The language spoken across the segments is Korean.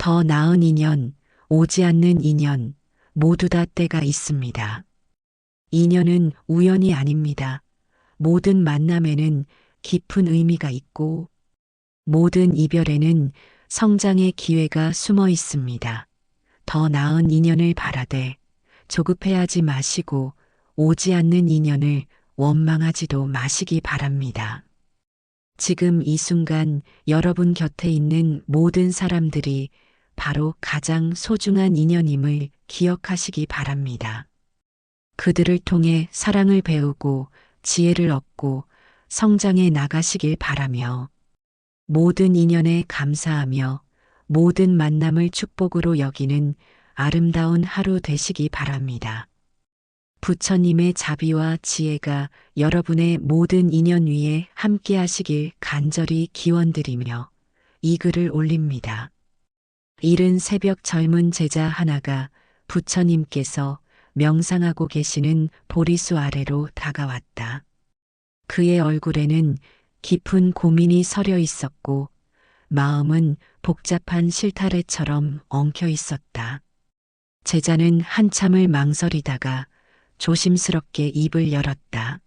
더 나은 인연, 오지 않는 인연, 모두 다 때가 있습니다. 인연은 우연이 아닙니다. 모든 만남에는 깊은 의미가 있고, 모든 이별에는 성장의 기회가 숨어 있습니다. 더 나은 인연을 바라되 조급해하지 마시고 오지 않는 인연을 원망하지도 마시기 바랍니다. 지금 이 순간 여러분 곁에 있는 모든 사람들이 바로 가장 소중한 인연임을 기억하시기 바랍니다. 그들을 통해 사랑을 배우고 지혜를 얻고 성장해 나가시길 바라며 모든 인연에 감사하며 모든 만남을 축복으로 여기는 아름다운 하루 되시기 바랍니다. 부처님의 자비와 지혜가 여러분의 모든 인연 위에 함께 하시길 간절히 기원드리며 이 글을 올립니다. 이른 새벽 젊은 제자 하나가 부처님께서 명상하고 계시는 보리수 아래로 다가왔다. 그의 얼굴에는 깊은 고민이 서려 있었고 마음은 복잡한 실타래처럼 엉켜 있었다. 제자는 한참을 망설이다가 조심스럽게 입을 열었다.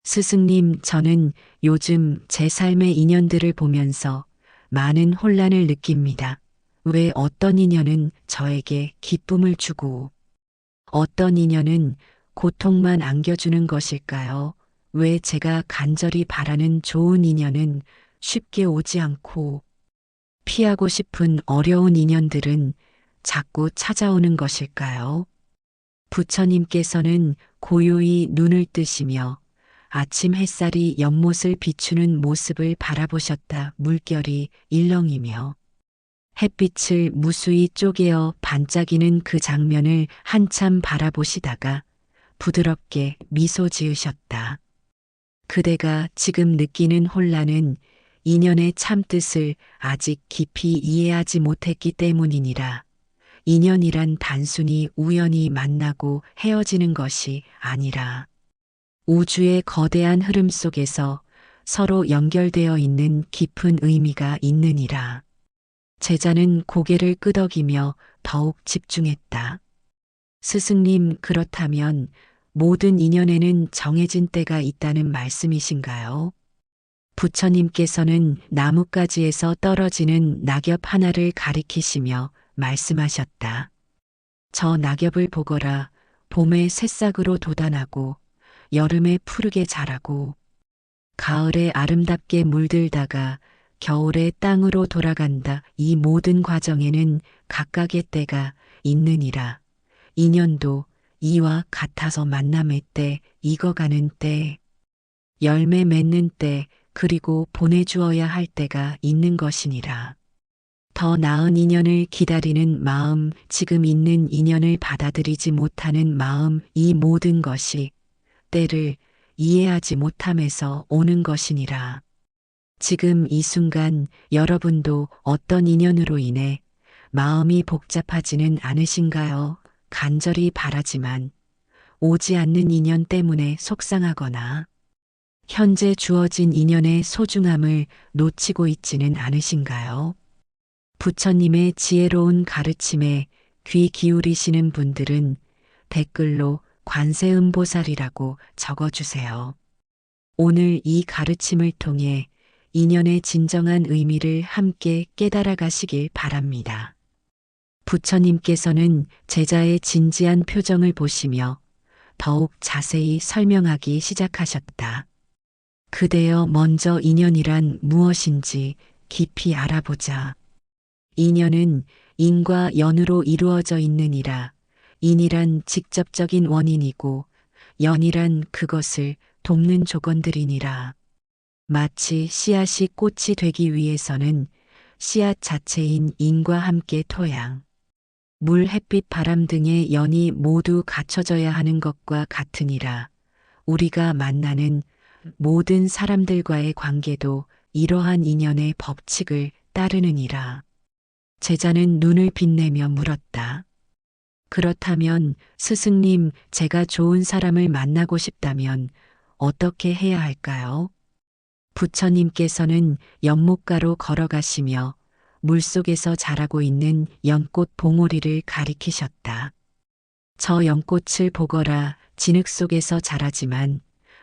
스승님, 저는 요즘 제 삶의 인연들을 보면서 많은 혼란을 느낍니다. 왜 어떤 인연은 저에게 기쁨을 주고 어떤 인연은 고통만 안겨주는 것일까요? 왜 제가 간절히 바라는 좋은 인연은 쉽게 오지 않고 피하고 싶은 어려운 인연들은 자꾸 찾아오는 것일까요? 부처님께서는 고요히 눈을 뜨시며 아침 햇살이 연못을 비추는 모습을 바라보셨다. 물결이 일렁이며 햇빛을 무수히 쪼개어 반짝이는 그 장면을 한참 바라보시다가 부드럽게 미소 지으셨다. 그대가 지금 느끼는 혼란은 인연의 참뜻을 아직 깊이 이해하지 못했기 때문이니라. 인연이란 단순히 우연히 만나고 헤어지는 것이 아니라 우주의 거대한 흐름 속에서 서로 연결되어 있는 깊은 의미가 있느니라. 제자는 고개를 끄덕이며 더욱 집중했다. 스승님, 그렇다면 모든 인연에는 정해진 때가 있다는 말씀이신가요? 부처님께서는 나뭇가지에서 떨어지는 낙엽 하나를 가리키시며 말씀하셨다. 저 낙엽을 보거라. 봄에 새싹으로 돋아나고 여름에 푸르게 자라고 가을에 아름답게 물들다가 겨울에 땅으로 돌아간다. 이 모든 과정에는 각각의 때가 있느니라. 인연도 이와 같아서 만남의 때, 익어가는 때, 열매 맺는 때, 그리고 보내주어야 할 때가 있는 것이니라. 더 나은 인연을 기다리는 마음, 지금 있는 인연을 받아들이지 못하는 마음, 이 모든 것이 때를 이해하지 못함에서 오는 것이니라. 지금 이 순간 여러분도 어떤 인연으로 인해 마음이 복잡하지는 않으신가요? 간절히 바라지만 오지 않는 인연 때문에 속상하거나 현재 주어진 인연의 소중함을 놓치고 있지는 않으신가요? 부처님의 지혜로운 가르침에 귀 기울이시는 분들은 댓글로 관세음보살이라고 적어주세요. 오늘 이 가르침을 통해 인연의 진정한 의미를 함께 깨달아 가시길 바랍니다. 부처님께서는 제자의 진지한 표정을 보시며 더욱 자세히 설명하기 시작하셨다. 그대여, 먼저 인연이란 무엇인지 깊이 알아보자. 인연은 인과 연으로 이루어져 있느니라. 인이란 직접적인 원인이고 연이란 그것을 돕는 조건들이니라. 마치 씨앗이 꽃이 되기 위해서는 씨앗 자체인 인과 함께 토양, 물, 햇빛, 바람 등의 연이 모두 갖춰져야 하는 것과 같으니라. 우리가 만나는 모든 사람들과의 관계도 이러한 인연의 법칙을 따르느니라. 제자는 눈을 빛내며 물었다. 그렇다면 스승님, 제가 좋은 사람을 만나고 싶다면 어떻게 해야 할까요? 부처님께서는 연못가로 걸어가시며 물속에서 자라고 있는 연꽃 봉오리를 가리키셨다. 저 연꽃을 보거라. 진흙 속에서 자라지만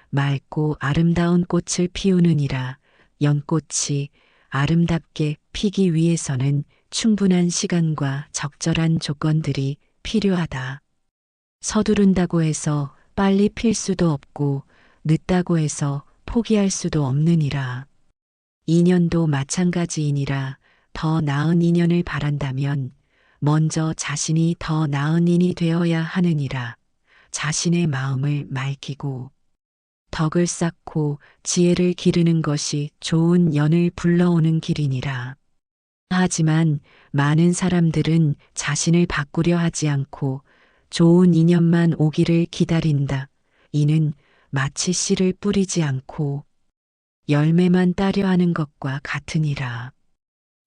맑고 아름다운 꽃을 피우느니라. 연꽃이 아름답게 피기 위해서는 충분한 시간과 적절한 조건들이 필요하다. 서두른다고 해서 빨리 필 수도 없고 늦다고 해서 포기할 수도 없느니라. 인연도 마찬가지이니라. 더 나은 인연을 바란다면 먼저 자신이 더 나은 인이 되어야 하느니라. 자신의 마음을 맑히고 덕을 쌓고 지혜를 기르는 것이 좋은 연을 불러오는 길이니라. 하지만 많은 사람들은 자신을 바꾸려 하지 않고 좋은 인연만 오기를 기다린다. 이는 마치 씨를 뿌리지 않고 열매만 따려 하는 것과 같으니라.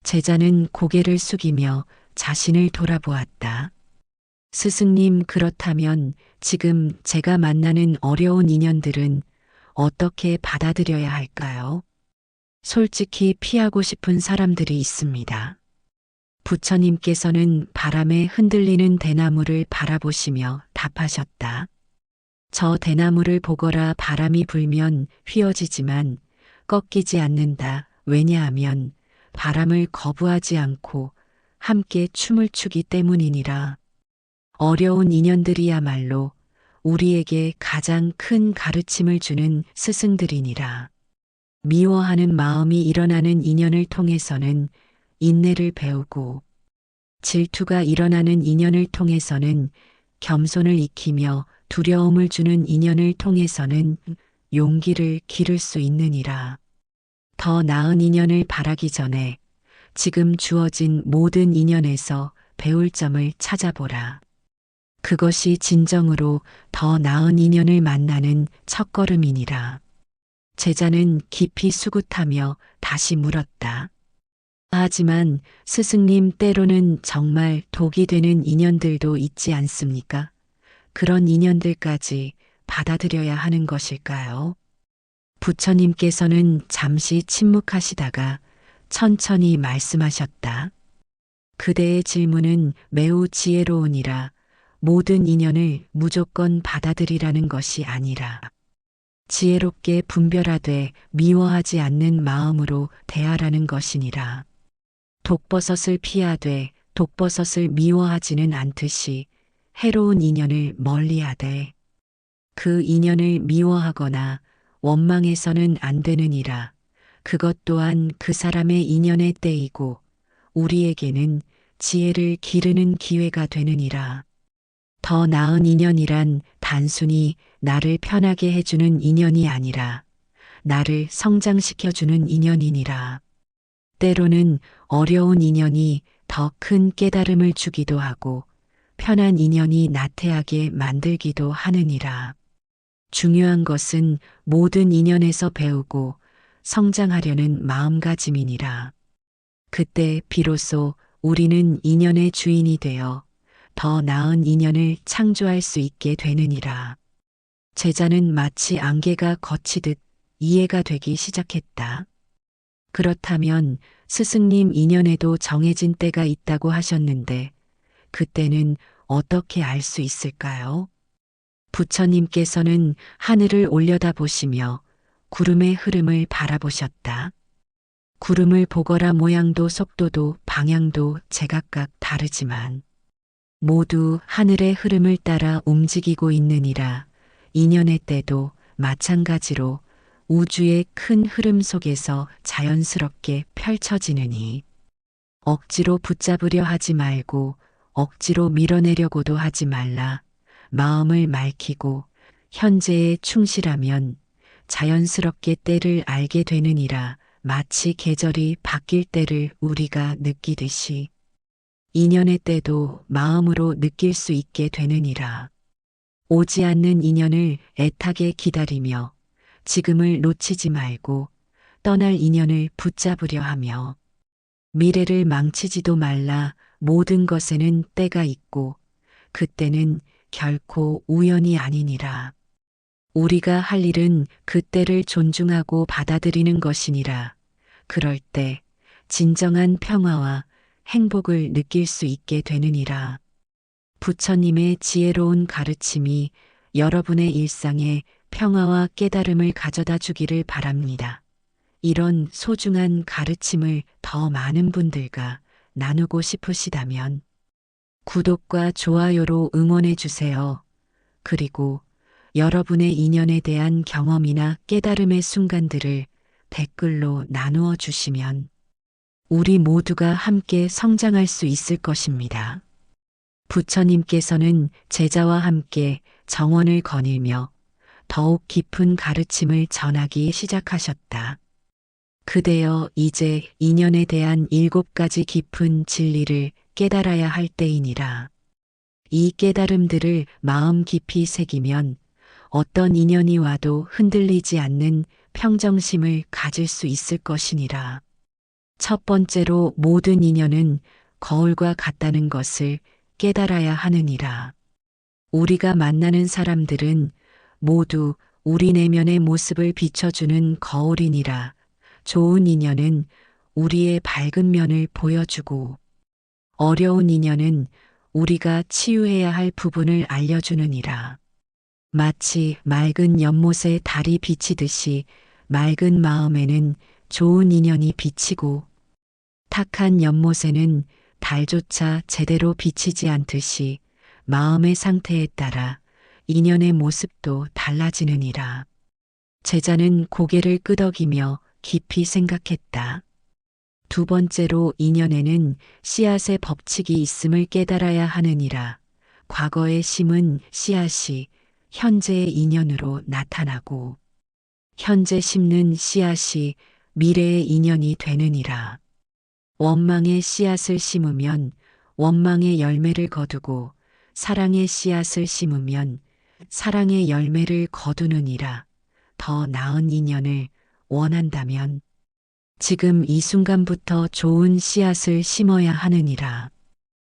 제자는 고개를 숙이며 자신을 돌아보았다. 스승님, 그렇다면 지금 제가 만나는 어려운 인연들은 어떻게 받아들여야 할까요? 솔직히 피하고 싶은 사람들이 있습니다. 부처님께서는 바람에 흔들리는 대나무를 바라보시며 답하셨다. 저 대나무를 보거라. 바람이 불면 휘어지지만 꺾이지 않는다. 왜냐하면 바람을 거부하지 않고 함께 춤을 추기 때문이니라. 어려운 인연들이야말로 우리에게 가장 큰 가르침을 주는 스승들이니라. 미워하는 마음이 일어나는 인연을 통해서는 인내를 배우고, 질투가 일어나는 인연을 통해서는 겸손을 익히며, 두려움을 주는 인연을 통해서는 용기를 기를 수 있느니라. 더 나은 인연을 바라기 전에 지금 주어진 모든 인연에서 배울 점을 찾아보라. 그것이 진정으로 더 나은 인연을 만나는 첫걸음이니라. 제자는 깊이 수굿하며 다시 물었다. 하지만 스승님, 때로는 정말 독이 되는 인연들도 있지 않습니까? 그런 인연들까지 받아들여야 하는 것일까요? 부처님께서는 잠시 침묵하시다가 천천히 말씀하셨다. 그대의 질문은 매우 지혜로우니라. 모든 인연을 무조건 받아들이라는 것이 아니라 지혜롭게 분별하되 미워하지 않는 마음으로 대하라는 것이니라. 독버섯을 피하되 독버섯을 미워하지는 않듯이 해로운 인연을 멀리하되 그 인연을 미워하거나 원망해서는 안 되느니라. 그것 또한 그 사람의 인연의 때이고 우리에게는 지혜를 기르는 기회가 되느니라. 더 나은 인연이란 단순히 나를 편하게 해주는 인연이 아니라 나를 성장시켜주는 인연이니라. 때로는 어려운 인연이 더 큰 깨달음을 주기도 하고 편한 인연이 나태하게 만들기도 하느니라. 중요한 것은 모든 인연에서 배우고 성장하려는 마음가짐이니라. 그때 비로소 우리는 인연의 주인이 되어 더 나은 인연을 창조할 수 있게 되느니라. 제자는 마치 안개가 걷히듯 이해가 되기 시작했다. 그렇다면 스승님, 인연에도 정해진 때가 있다고 하셨는데 그때는 어떻게 알 수 있을까요? 부처님께서는 하늘을 올려다보시며 구름의 흐름을 바라보셨다. 구름을 보거라. 모양도 속도도 방향도 제각각 다르지만 모두 하늘의 흐름을 따라 움직이고 있느니라. 인연의 때도 마찬가지로 우주의 큰 흐름 속에서 자연스럽게 펼쳐지느니 억지로 붙잡으려 하지 말고 억지로 밀어내려고도 하지 말라. 마음을 맑히고 현재에 충실하면 자연스럽게 때를 알게 되느니라. 마치 계절이 바뀔 때를 우리가 느끼듯이 인연의 때도 마음으로 느낄 수 있게 되느니라. 오지 않는 인연을 애타게 기다리며 지금을 놓치지 말고 떠날 인연을 붙잡으려 하며 미래를 망치지도 말라. 모든 것에는 때가 있고 그때는 결코 우연이 아니니라. 우리가 할 일은 그 때를 존중하고 받아들이는 것이니라. 그럴 때 진정한 평화와 행복을 느낄 수 있게 되느니라. 부처님의 지혜로운 가르침이 여러분의 일상에 평화와 깨달음을 가져다 주기를 바랍니다. 이런 소중한 가르침을 더 많은 분들과 나누고 싶으시다면 구독과 좋아요로 응원해 주세요. 그리고 여러분의 인연에 대한 경험이나 깨달음의 순간들을 댓글로 나누어 주시면 우리 모두가 함께 성장할 수 있을 것입니다. 부처님께서는 제자와 함께 정원을 거닐며 더욱 깊은 가르침을 전하기 시작하셨다. 그대여 이제 인연에 대한 7가지 깊은 진리를 깨달아야 할 때이니라. 이 깨달음들을 마음 깊이 새기면 어떤 인연이 와도 흔들리지 않는 평정심을 가질 수 있을 것이니라. 첫 번째로 모든 인연은 거울과 같다는 것을 깨달아야 하느니라. 우리가 만나는 사람들은 모두 우리 내면의 모습을 비춰주는 거울이니라. 좋은 인연은 우리의 밝은 면을 보여주고 어려운 인연은 우리가 치유해야 할 부분을 알려주느니라. 마치 맑은 연못에 달이 비치듯이 맑은 마음에는 좋은 인연이 비치고 탁한 연못에는 달조차 제대로 비치지 않듯이 마음의 상태에 따라 인연의 모습도 달라지느니라. 제자는 고개를 끄덕이며 깊이 생각했다. 두 번째로 인연에는 씨앗의 법칙이 있음을 깨달아야 하느니라. 과거에 심은 씨앗이 현재의 인연으로 나타나고 현재 심는 씨앗이 미래의 인연이 되느니라. 원망의 씨앗을 심으면 원망의 열매를 거두고 사랑의 씨앗을 심으면 사랑의 열매를 거두느니라. 더 나은 인연을 원한다면 지금 이 순간부터 좋은 씨앗을 심어야 하느니라.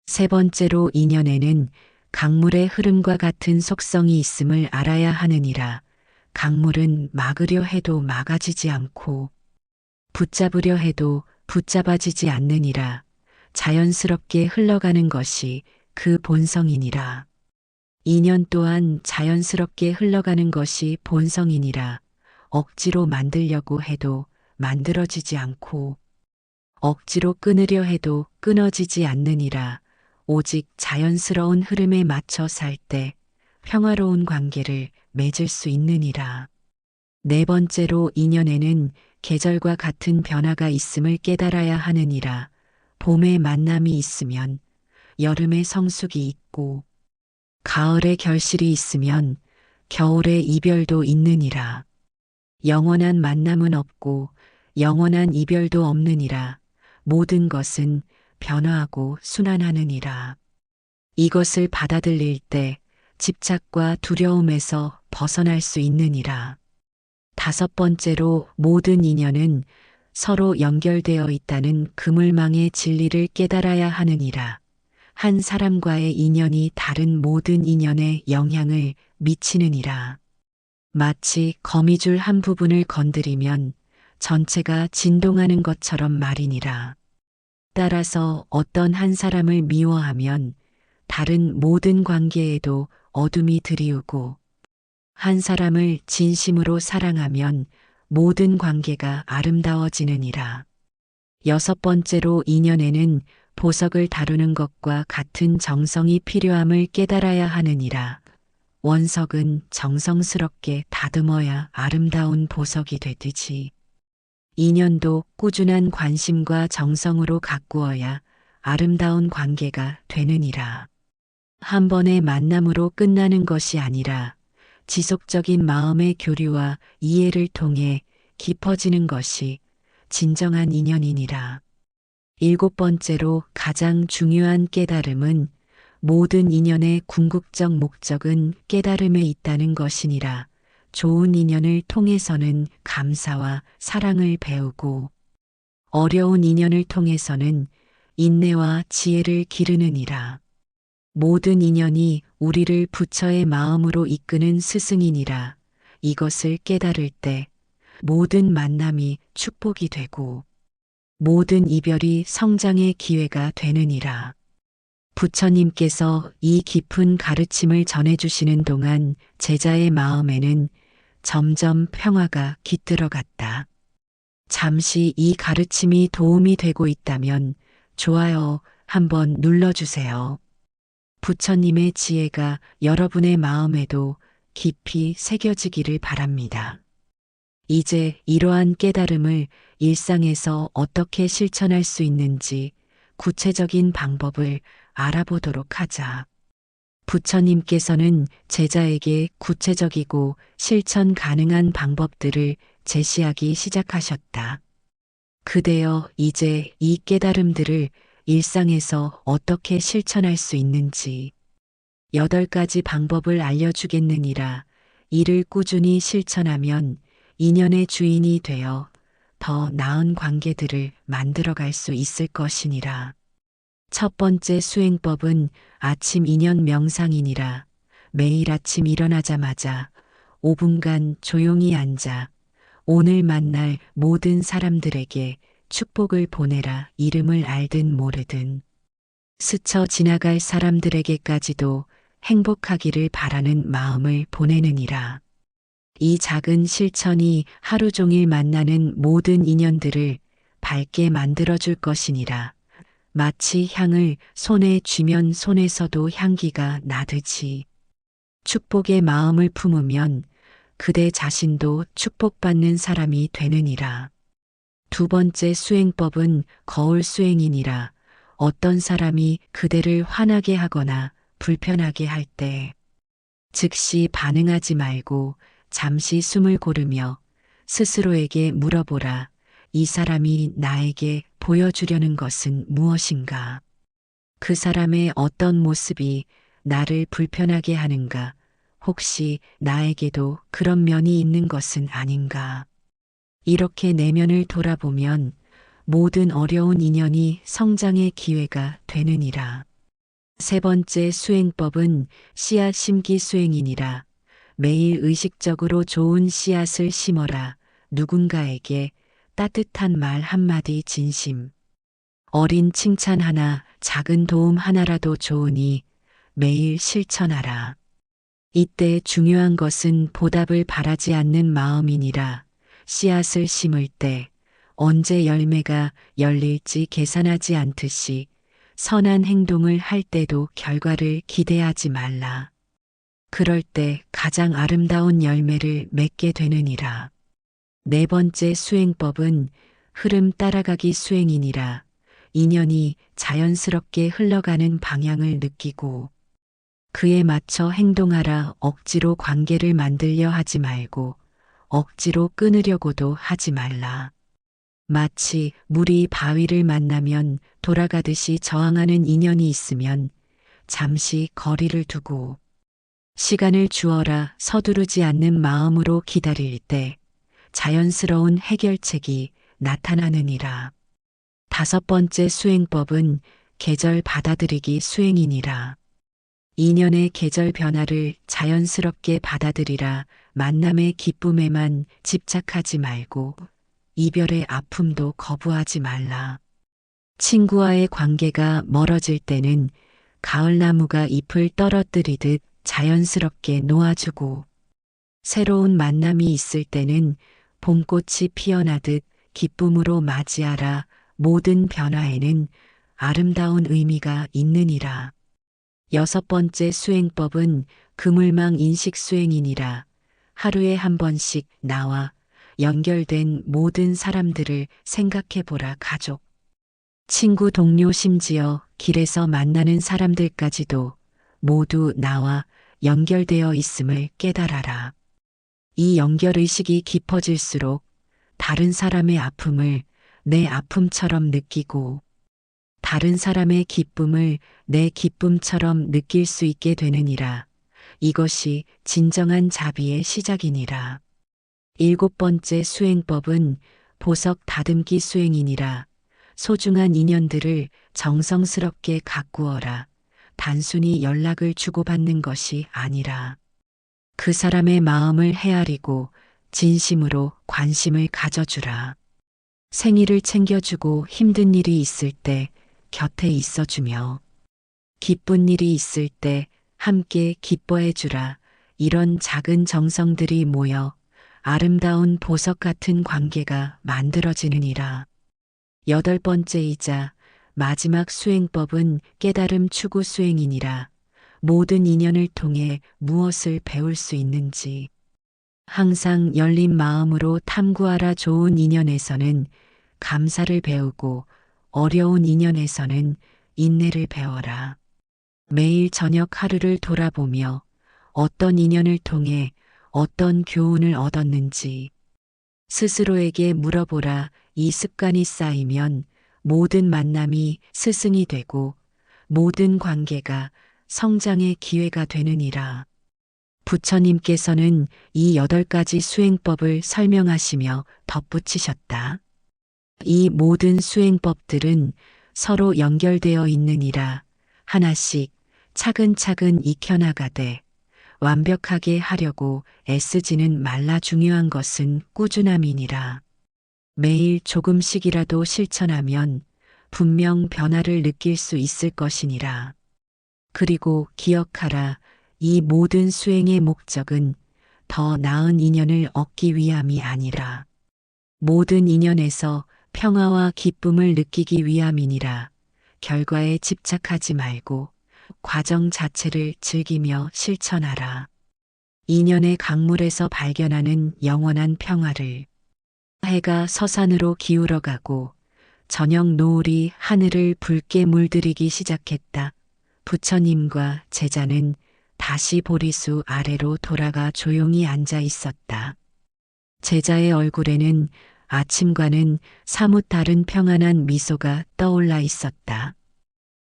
세 번째로 인연에는 강물의 흐름과 같은 속성이 있음을 알아야 하느니라. 강물은 막으려 해도 막아지지 않고 붙잡으려 해도 붙잡아지지 않느니라. 자연스럽게 흘러가는 것이 그 본성이니라. 인연 또한 자연스럽게 흘러가는 것이 본성이니라. 억지로 만들려고 해도 만들어지지 않고 억지로 끊으려 해도 끊어지지 않느니라. 오직 자연스러운 흐름에 맞춰 살 때 평화로운 관계를 맺을 수 있느니라. 네 번째로 인연에는 계절과 같은 변화가 있음을 깨달아야 하느니라. 봄에 만남이 있으면 여름에 성숙이 있고 가을에 결실이 있으면 겨울에 이별도 있느니라. 영원한 만남은 없고 영원한 이별도 없느니라. 모든 것은 변화하고 순환하느니라. 이것을 받아들일 때 집착과 두려움에서 벗어날 수 있느니라. 다섯 번째로 모든 인연은 서로 연결되어 있다는 그물망의 진리를 깨달아야 하느니라. 한 사람과의 인연이 다른 모든 인연에 영향을 미치느니라. 마치 거미줄 한 부분을 건드리면 전체가 진동하는 것처럼 말이니라. 따라서 어떤 한 사람을 미워하면 다른 모든 관계에도 어둠이 드리우고 한 사람을 진심으로 사랑하면 모든 관계가 아름다워지느니라. 여섯 번째로 인연에는 보석을 다루는 것과 같은 정성이 필요함을 깨달아야 하느니라. 원석은 정성스럽게 다듬어야 아름다운 보석이 되듯이 인연도 꾸준한 관심과 정성으로 가꾸어야 아름다운 관계가 되느니라. 한 번의 만남으로 끝나는 것이 아니라 지속적인 마음의 교류와 이해를 통해 깊어지는 것이 진정한 인연이니라. 일곱 번째로 가장 중요한 깨달음은 모든 인연의 궁극적 목적은 깨달음에 있다는 것이니라. 좋은 인연을 통해서는 감사와 사랑을 배우고 어려운 인연을 통해서는 인내와 지혜를 기르느니라. 모든 인연이 우리를 부처의 마음으로 이끄는 스승이니라. 이것을 깨달을 때 모든 만남이 축복이 되고 모든 이별이 성장의 기회가 되느니라. 부처님께서 이 깊은 가르침을 전해주시는 동안 제자의 마음에는 점점 평화가 깃들어갔다. 잠시 이 가르침이 도움이 되고 있다면 좋아요 한번 눌러주세요. 부처님의 지혜가 여러분의 마음에도 깊이 새겨지기를 바랍니다. 이제 이러한 깨달음을 일상에서 어떻게 실천할 수 있는지 구체적인 방법을 알아보도록 하자. 부처님께서는 제자에게 구체적이고 실천 가능한 방법들을 제시하기 시작하셨다. 그대여 이제 이 깨달음들을 일상에서 어떻게 실천할 수 있는지 8가지 방법을 알려주겠느니라. 이를 꾸준히 실천하면 인연의 주인이 되어 더 나은 관계들을 만들어갈 수 있을 것이니라. 첫 번째 수행법은 아침 인연 명상이니라. 매일 아침 일어나자마자 5분간 조용히 앉아 오늘 만날 모든 사람들에게 축복을 보내라. 이름을 알든 모르든 스쳐 지나갈 사람들에게까지도 행복하기를 바라는 마음을 보내느니라. 이 작은 실천이 하루 종일 만나는 모든 인연들을 밝게 만들어줄 것이니라. 마치 향을 손에 쥐면 손에서도 향기가 나듯이 축복의 마음을 품으면 그대 자신도 축복받는 사람이 되느니라. 두 번째 수행법은 거울 수행이니라. 어떤 사람이 그대를 화나게 하거나 불편하게 할 때 즉시 반응하지 말고 잠시 숨을 고르며 스스로에게 물어보라. 이 사람이 나에게 보여주려는 것은 무엇인가? 그 사람의 어떤 모습이 나를 불편하게 하는가? 혹시 나에게도 그런 면이 있는 것은 아닌가? 이렇게 내면을 돌아보면 모든 어려운 인연이 성장의 기회가 되느니라. 세 번째 수행법은 씨앗 심기 수행이니라. 매일 의식적으로 좋은 씨앗을 심어라. 누군가에게 따뜻한 말 한마디 진심, 어린 칭찬 하나, 작은 도움 하나라도 좋으니 매일 실천하라. 이때 중요한 것은 보답을 바라지 않는 마음이니라. 씨앗을 심을 때 언제 열매가 열릴지 계산하지 않듯이 선한 행동을 할 때도 결과를 기대하지 말라. 그럴 때 가장 아름다운 열매를 맺게 되느니라. 네 번째 수행법은 흐름 따라가기 수행이니라. 인연이 자연스럽게 흘러가는 방향을 느끼고 그에 맞춰 행동하라. 억지로 관계를 만들려 하지 말고 억지로 끊으려고도 하지 말라. 마치 물이 바위를 만나면 돌아가듯이 저항하는 인연이 있으면 잠시 거리를 두고 시간을 주어라. 서두르지 않는 마음으로 기다릴 때 자연스러운 해결책이 나타나느니라. 다섯 번째 수행법은 계절 받아들이기 수행이니라. 인연의 계절 변화를 자연스럽게 받아들이라. 만남의 기쁨에만 집착하지 말고 이별의 아픔도 거부하지 말라. 친구와의 관계가 멀어질 때는 가을나무가 잎을 떨어뜨리듯 자연스럽게 놓아주고 새로운 만남이 있을 때는 봄꽃이 피어나듯 기쁨으로 맞이하라. 모든 변화에는 아름다운 의미가 있느니라. 여섯 번째 수행법은 그물망 인식 수행이니라. 하루에 한 번씩 나와 연결된 모든 사람들을 생각해 보라. 가족, 친구, 동료, 심지어 길에서 만나는 사람들까지도 모두 나와 연결되어 있음을 깨달아라. 이 연결의식이 깊어질수록 다른 사람의 아픔을 내 아픔처럼 느끼고 다른 사람의 기쁨을 내 기쁨처럼 느낄 수 있게 되느니라. 이것이 진정한 자비의 시작이니라. 일곱 번째 수행법은 보석 다듬기 수행이니라. 소중한 인연들을 정성스럽게 가꾸어라. 단순히 연락을 주고받는 것이 아니라 그 사람의 마음을 헤아리고 진심으로 관심을 가져주라. 생일을 챙겨주고 힘든 일이 있을 때 곁에 있어주며 기쁜 일이 있을 때 함께 기뻐해주라. 이런 작은 정성들이 모여 아름다운 보석 같은 관계가 만들어지느니라. 여덟 번째이자 마지막 수행법은 깨달음 추구 수행이니라. 모든 인연을 통해 무엇을 배울 수 있는지 항상 열린 마음으로 탐구하라. 좋은 인연에서는 감사를 배우고 어려운 인연에서는 인내를 배워라. 매일 저녁 하루를 돌아보며 어떤 인연을 통해 어떤 교훈을 얻었는지 스스로에게 물어보라. 이 습관이 쌓이면 모든 만남이 스승이 되고 모든 관계가 성장의 기회가 되느니라. 부처님께서는 이 8가지 수행법을 설명하시며 덧붙이셨다. 이 모든 수행법들은 서로 연결되어 있느니라. 하나씩 차근차근 익혀나가되 완벽하게 하려고 애쓰지는 말라. 중요한 것은 꾸준함이니라. 매일 조금씩이라도 실천하면 분명 변화를 느낄 수 있을 것이니라. 그리고 기억하라. 이 모든 수행의 목적은 더 나은 인연을 얻기 위함이 아니라 모든 인연에서 평화와 기쁨을 느끼기 위함이니라. 결과에 집착하지 말고 과정 자체를 즐기며 실천하라. 인연의 강물에서 발견하는 영원한 평화를 해가 서산으로 기울어가고 저녁 노을이 하늘을 붉게 물들이기 시작했다. 부처님과 제자는 다시 보리수 아래로 돌아가 조용히 앉아 있었다. 제자의 얼굴에는 아침과는 사뭇 다른 평안한 미소가 떠올라 있었다.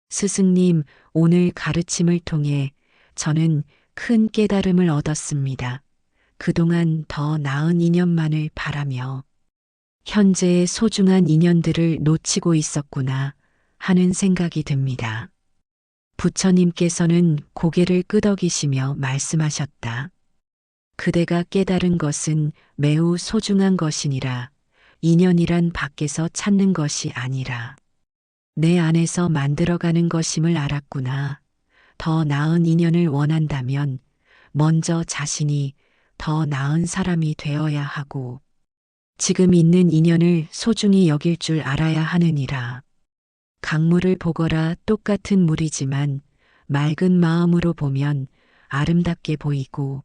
스승님, 오늘 가르침을 통해 저는 큰 깨달음을 얻었습니다. 그동안 더 나은 인연만을 바라며 현재의 소중한 인연들을 놓치고 있었구나 하는 생각이 듭니다. 부처님께서는 고개를 끄덕이시며 말씀하셨다. 그대가 깨달은 것은 매우 소중한 것이니라. 인연이란 밖에서 찾는 것이 아니라 내 안에서 만들어가는 것임을 알았구나. 더 나은 인연을 원한다면 먼저 자신이 더 나은 사람이 되어야 하고 지금 있는 인연을 소중히 여길 줄 알아야 하느니라. 강물을 보거라. 똑같은 물이지만 맑은 마음으로 보면 아름답게 보이고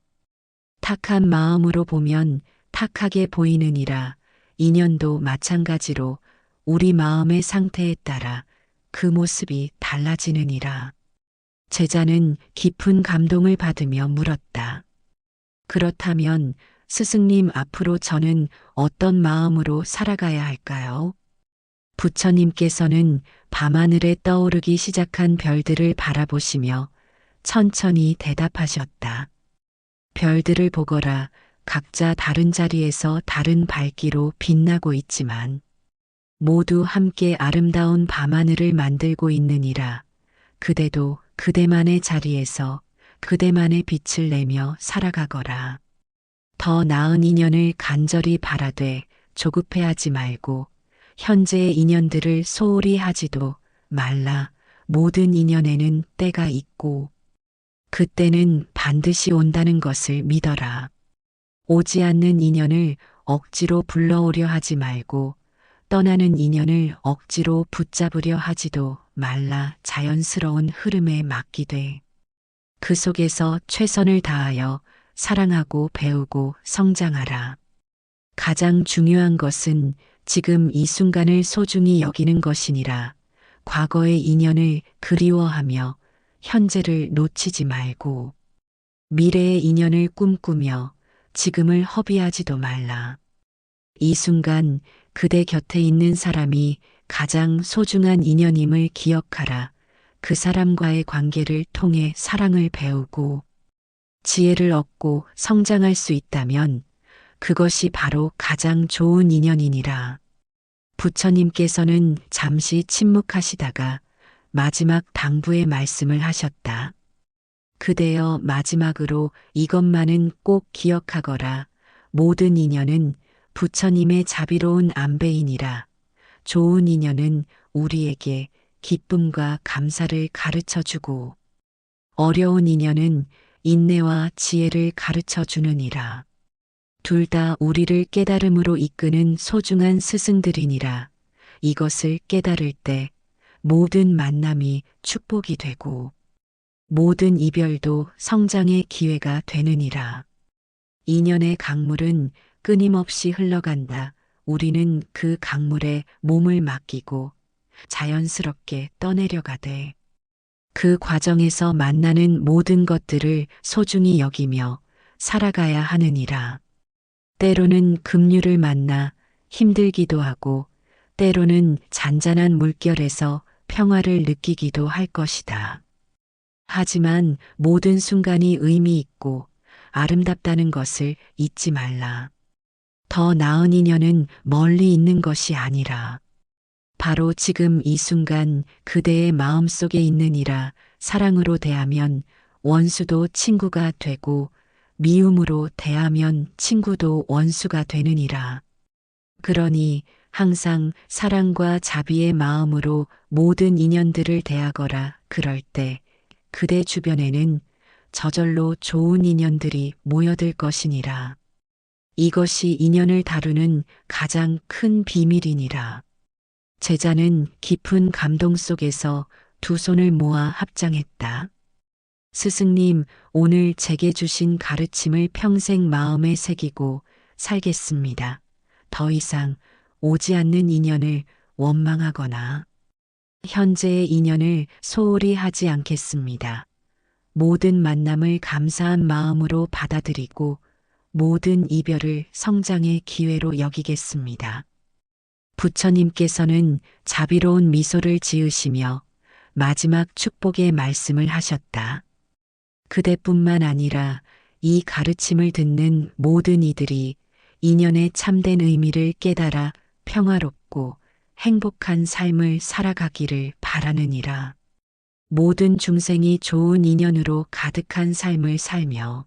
탁한 마음으로 보면 탁하게 보이느니라. 인연도 마찬가지로 우리 마음의 상태에 따라 그 모습이 달라지느니라. 제자는 깊은 감동을 받으며 물었다. 그렇다면 스승님, 앞으로 저는 어떤 마음으로 살아가야 할까요? 부처님께서는 밤하늘에 떠오르기 시작한 별들을 바라보시며 천천히 대답하셨다. 별들을 보거라. 각자 다른 자리에서 다른 밝기로 빛나고 있지만 모두 함께 아름다운 밤하늘을 만들고 있느니라. 그대도 그대만의 자리에서 그대만의 빛을 내며 살아가거라. 더 나은 인연을 간절히 바라되 조급해하지 말고 현재의 인연들을 소홀히 하지도 말라. 모든 인연에는 때가 있고 그때는 반드시 온다는 것을 믿어라. 오지 않는 인연을 억지로 불러오려 하지 말고 떠나는 인연을 억지로 붙잡으려 하지도 말라. 자연스러운 흐름에 맡기되 그 속에서 최선을 다하여 사랑하고 배우고 성장하라. 가장 중요한 것은 지금 이 순간을 소중히 여기는 것이니라. 과거의 인연을 그리워하며 현재를 놓치지 말고 미래의 인연을 꿈꾸며 지금을 허비하지도 말라. 이 순간 그대 곁에 있는 사람이 가장 소중한 인연임을 기억하라. 그 사람과의 관계를 통해 사랑을 배우고 지혜를 얻고 성장할 수 있다면 그것이 바로 가장 좋은 인연이니라. 부처님께서는 잠시 침묵하시다가 마지막 당부의 말씀을 하셨다. 그대여, 마지막으로 이것만은 꼭 기억하거라. 모든 인연은 부처님의 자비로운 안배이니라. 좋은 인연은 우리에게 기쁨과 감사를 가르쳐 주고 어려운 인연은 인내와 지혜를 가르쳐 주느니라. 둘 다 우리를 깨달음으로 이끄는 소중한 스승들이니라. 이것을 깨달을 때 모든 만남이 축복이 되고 모든 이별도 성장의 기회가 되느니라. 인연의 강물은 끊임없이 흘러간다. 우리는 그 강물에 몸을 맡기고 자연스럽게 떠내려가되 그 과정에서 만나는 모든 것들을 소중히 여기며 살아가야 하느니라. 때로는 급류를 만나 힘들기도 하고 때로는 잔잔한 물결에서 평화를 느끼기도 할 것이다. 하지만 모든 순간이 의미 있고 아름답다는 것을 잊지 말라. 더 나은 인연은 멀리 있는 것이 아니라 바로 지금 이 순간 그대의 마음속에 있느니라. 사랑으로 대하면 원수도 친구가 되고 미움으로 대하면 친구도 원수가 되느니라. 그러니 항상 사랑과 자비의 마음으로 모든 인연들을 대하거라. 그럴 때 그대 주변에는 저절로 좋은 인연들이 모여들 것이니라. 이것이 인연을 다루는 가장 큰 비밀이니라. 제자는 깊은 감동 속에서 두 손을 모아 합장했다. 스승님, 오늘 제게 주신 가르침을 평생 마음에 새기고 살겠습니다. 더 이상 오지 않는 인연을 원망하거나 현재의 인연을 소홀히 하지 않겠습니다. 모든 만남을 감사한 마음으로 받아들이고 모든 이별을 성장의 기회로 여기겠습니다. 부처님께서는 자비로운 미소를 지으시며 마지막 축복의 말씀을 하셨다. 그대뿐만 아니라 이 가르침을 듣는 모든 이들이 인연의 참된 의미를 깨달아 평화롭고 행복한 삶을 살아가기를 바라느니라. 모든 중생이 좋은 인연으로 가득한 삶을 살며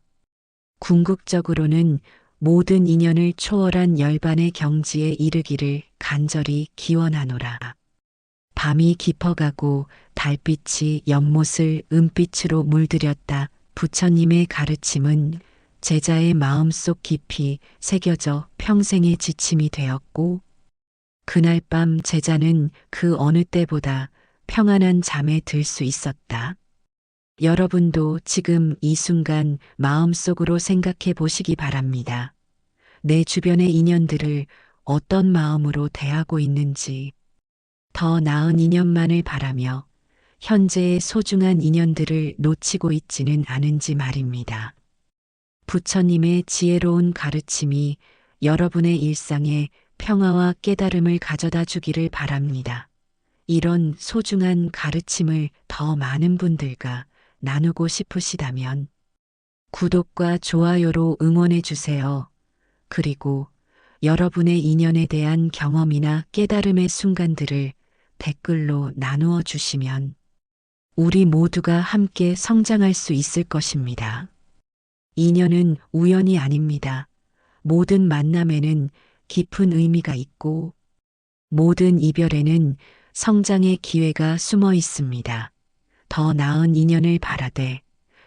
궁극적으로는 모든 인연을 초월한 열반의 경지에 이르기를 간절히 기원하노라. 밤이 깊어가고 달빛이 연못을 은빛으로 물들였다. 부처님의 가르침은 제자의 마음속 깊이 새겨져 평생의 지침이 되었고 그날 밤 제자는 그 어느 때보다 평안한 잠에 들 수 있었다. 여러분도 지금 이 순간 마음속으로 생각해 보시기 바랍니다. 내 주변의 인연들을 어떤 마음으로 대하고 있는지, 더 나은 인연만을 바라며 현재의 소중한 인연들을 놓치고 있지는 않은지 말입니다. 부처님의 지혜로운 가르침이 여러분의 일상에 평화와 깨달음을 가져다 주기를 바랍니다. 이런 소중한 가르침을 더 많은 분들과 나누고 싶으시다면 구독과 좋아요로 응원해 주세요. 그리고 여러분의 인연에 대한 경험이나 깨달음의 순간들을 댓글로 나누어 주시면 우리 모두가 함께 성장할 수 있을 것입니다. 인연은 우연이 아닙니다. 모든 만남에는 깊은 의미가 있고 모든 이별에는 성장의 기회가 숨어 있습니다. 더 나은 인연을 바라되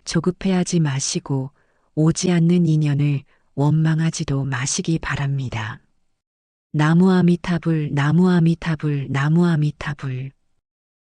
조급해하지 마시고 오지 않는 인연을 원망하지도 마시기 바랍니다. 나무 아미타불, 나무 아미타불, 나무 아미타불.